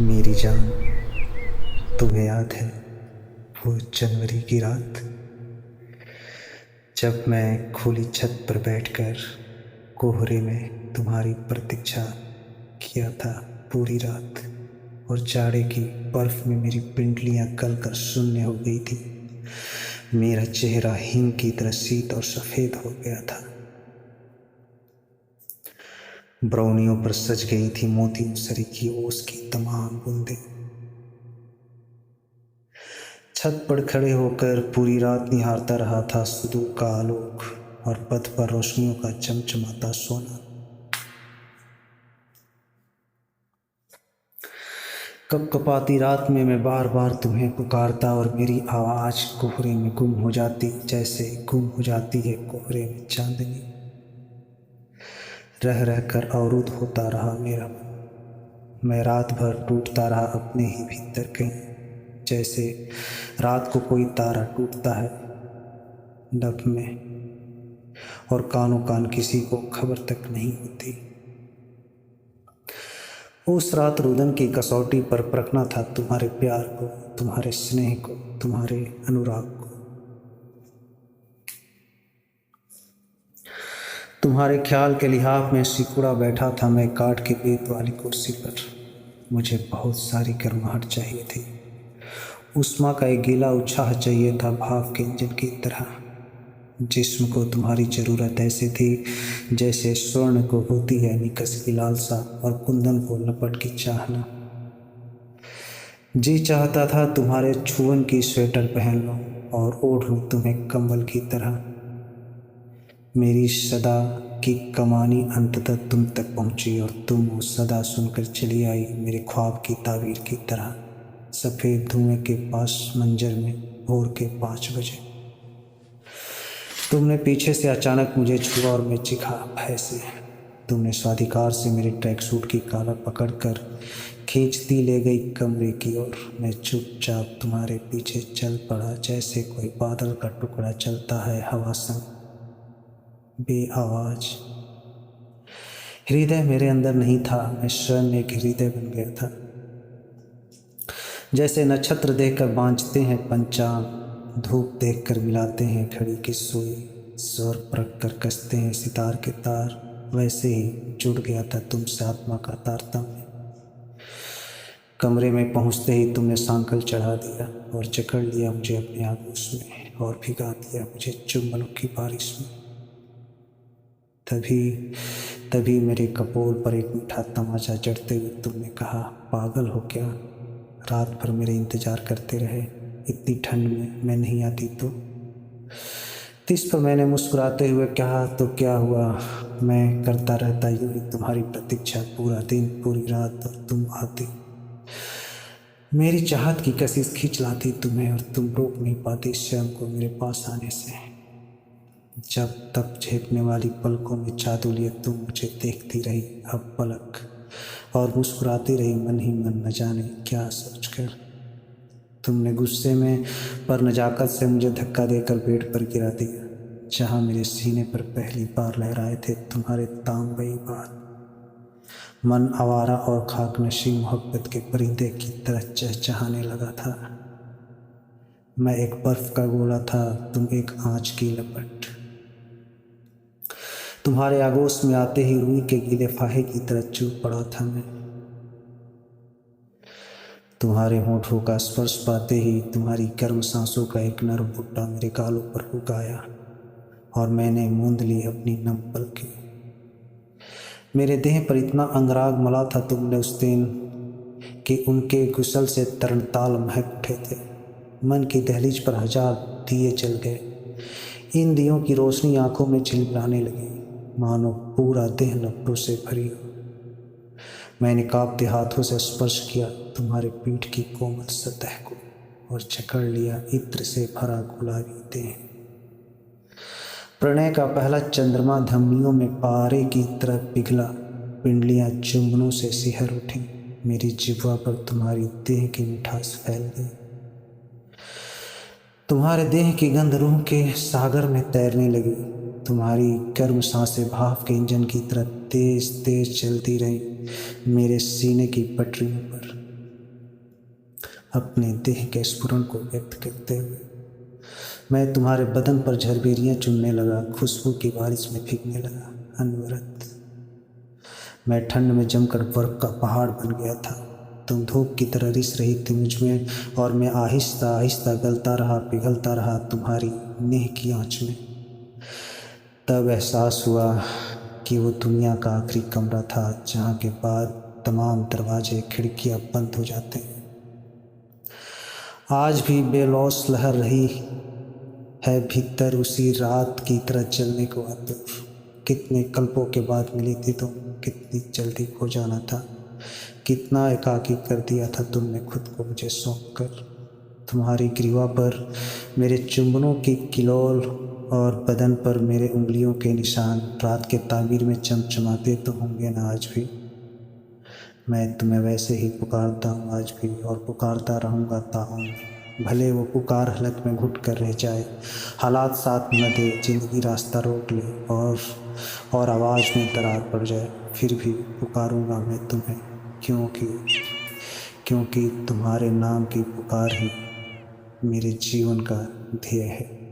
मेरी जान, तुम्हें याद है वो जनवरी की रात जब मैं खुली छत पर बैठकर कोहरे में तुम्हारी प्रतीक्षा किया था पूरी रात, और जाड़े की बर्फ में मेरी पिंडलियां गल कर शून्य हो गई थी। मेरा चेहरा हिम की तरह शीत और सफेद हो गया था। ब्राउनियों पर सज गई थी मोतियों सरी की ओस की तमाम बूंदें। छत पर खड़े होकर पूरी रात निहारता रहा था सुदूर का आलोक और पथ पर रोशनियों का चमचमाता सोना। कपकपाती रात में मैं बार बार तुम्हें पुकारता और मेरी आवाज कोहरे में गुम हो जाती, जैसे गुम हो जाती है कोहरे में चांदनी। रह रह कर अवरुद्ध होता रहा मेरा मन। मैं रात भर टूटता रहा अपने ही भीतर कहीं, जैसे रात को कोई तारा टूटता है नभ में और कानों कान किसी को खबर तक नहीं होती। उस रात रुदन की कसौटी पर परखना था तुम्हारे प्यार को, तुम्हारे स्नेह को, तुम्हारे अनुराग को। तुम्हारे ख्याल के लिहाफ में सिकुड़ा बैठा था मैं काठ के बेत वाली कुर्सी पर। मुझे बहुत सारी गर्माहट चाहिए थी, उष्मा का एक गीला उत्साह चाहिए था भाव के इंजन की तरह। जिस्म को तुम्हारी ज़रूरत ऐसे थी जैसे स्वर्ण को होती है निकस की लालसा और कुंदन को लपट की चाहना। जी चाहता था तुम्हारे छुअन की स्वेटर पहन लूं और ओढ़ लूं तुम्हें कंबल की तरह। मेरी सदा की कमानी अंततः तुम तक पहुंची और तुम वो सदा सुनकर चली आई मेरे ख्वाब की ताबीर की तरह। सफ़ेद धुएं के पास मंजर में भोर के 5 बजे तुमने पीछे से अचानक मुझे छुआ और मैं चिखा भय से। तुमने स्वाधिकार से मेरे ट्रैक सूट की कॉलर पकड़कर खींचती ले गई कमरे की ओर। मैं चुपचाप तुम्हारे पीछे चल पड़ा, जैसे कोई बादल का टुकड़ा चलता है हवा संग बेआवाज। हृदय मेरे अंदर नहीं था, मैं स्वयं एक हृदय बन गया था। जैसे नक्षत्र देखकर बांझते हैं पंचांग, धूप देखकर मिलाते हैं घड़ी की सुई, स्वर परख कर कसते हैं सितार के तार, वैसे ही जुड़ गया था तुमसे आत्मा का तारतम्य। कमरे में पहुंचते ही तुमने सांकल चढ़ा दिया और जकड़ लिया मुझे अपने आगोश में और भिगा दिया मुझे चुंबनों की बारिश में। तभी तभी मेरे कपोल पर एक मीठा तमाचा जड़ते हुए तुमने कहा, पागल हो क्या? रात भर मेरे इंतज़ार करते रहे, इतनी ठंड में मैं नहीं आती तो? इस पर मैंने मुस्कुराते हुए कहा, तो क्या हुआ, मैं करता रहता यूं ही तुम्हारी प्रतीक्षा पूरा दिन पूरी रात, और तुम आती। मेरी चाहत की कशिश खींच लाती तुम्हें और तुम रोक नहीं पाती स्वयं को मेरे पास आने से। जब तक झेपने वाली पलकों में जादू लिए तुम मुझे देखती रही अब पलक, और मुस्कुराती रही मन ही मन न जाने क्या सोचकर। तुमने गुस्से में पर नजाकत से मुझे धक्का देकर बेड पर गिरा दिया, जहाँ मेरे सीने पर पहली बार लहराए थे तुम्हारे तांबई बाल। मन आवारा और खाकनशी मोहब्बत के परिंदे की तरह चहचहाने लगा था। मैं एक बर्फ का गोला था, तुम एक आँच की लपट। तुम्हारे आगोश में आते ही रूई के गीले फाहे की तरह चुभ पड़ा था मैं। तुम्हारे होठों का स्पर्श पाते ही तुम्हारी गर्म सांसों का एक नर्म बुट्टा मेरे गालों पर उग आया और मैंने मूंद ली अपनी नम पलकें। मेरे देह पर इतना अंगराग मला था तुमने उस दिन कि उनके गुसल से तरणताल महक उठे थे। मन की दहलीज पर 1000 दिए जल गए। इन दियों की रोशनी आंखों में झिलमिलाने लगी, मानो पूरा देह लपटों से भरी हो। मैंने कांपते हाथों से स्पर्श किया तुम्हारे पीठ की कोमल सतह को और जकड़ लिया इत्र से भरा गुलाबी देह। प्रणय का पहला चंद्रमा धमनियों में पारे की तरह पिघला, पिंडलियां चुंबनों से सिहर उठी, मेरी जिह्वा पर तुम्हारी देह की मिठास फैल गई। तुम्हारे देह की गंध रूह के सागर में तैरने लगी। तुम्हारी गर्म सांसें भाव के इंजन की तरह तेज तेज चलती रहीं मेरे सीने की पटरियों पर। अपने देह के स्फुरण को व्यक्त करते हुए मैं तुम्हारे बदन पर झरबेरियाँ चुनने लगा, खुशबू की बारिश में भीगने लगा। अनवरत मैं ठंड में जमकर बर्फ का पहाड़ बन गया था। तुम धूप की तरह रिस रही थी मुझ में और मैं आहिस्ता आहिस्ता गलता रहा, पिघलता रहा तुम्हारी नेह की आँच में। तब एहसास हुआ कि वो दुनिया का आखिरी कमरा था जहाँ के बाद तमाम दरवाजे खिड़कियाँ बंद हो जाते हैं। आज भी बेलौस लहर रही है भीतर उसी रात की तरह जलने को आतुर। कितने कल्पों के बाद मिली थी तुम, कितनी जल्दी खो जाना था, कितना एकाकी कर दिया था तुमने खुद को मुझे सौंप कर। तुम्हारी ग्रीवा पर मेरे चुंबनों की किलोल और बदन पर मेरे उंगलियों के निशान रात के ताबीर में चमचमाते तो होंगे ना आज भी। मैं तुम्हें वैसे ही पुकारता हूँ आज भी और पुकारता रहूँगा ताउम्र। भले वो पुकार हलक में घुट कर रह जाए, हालात साथ न दे, ज़िंदगी रास्ता रोक ले और आवाज़ में दरार पड़ जाए, फिर भी पुकारूँगा मैं तुम्हें, क्योंकि तुम्हारे नाम की पुकार ही मेरे जीवन का ध्येय है।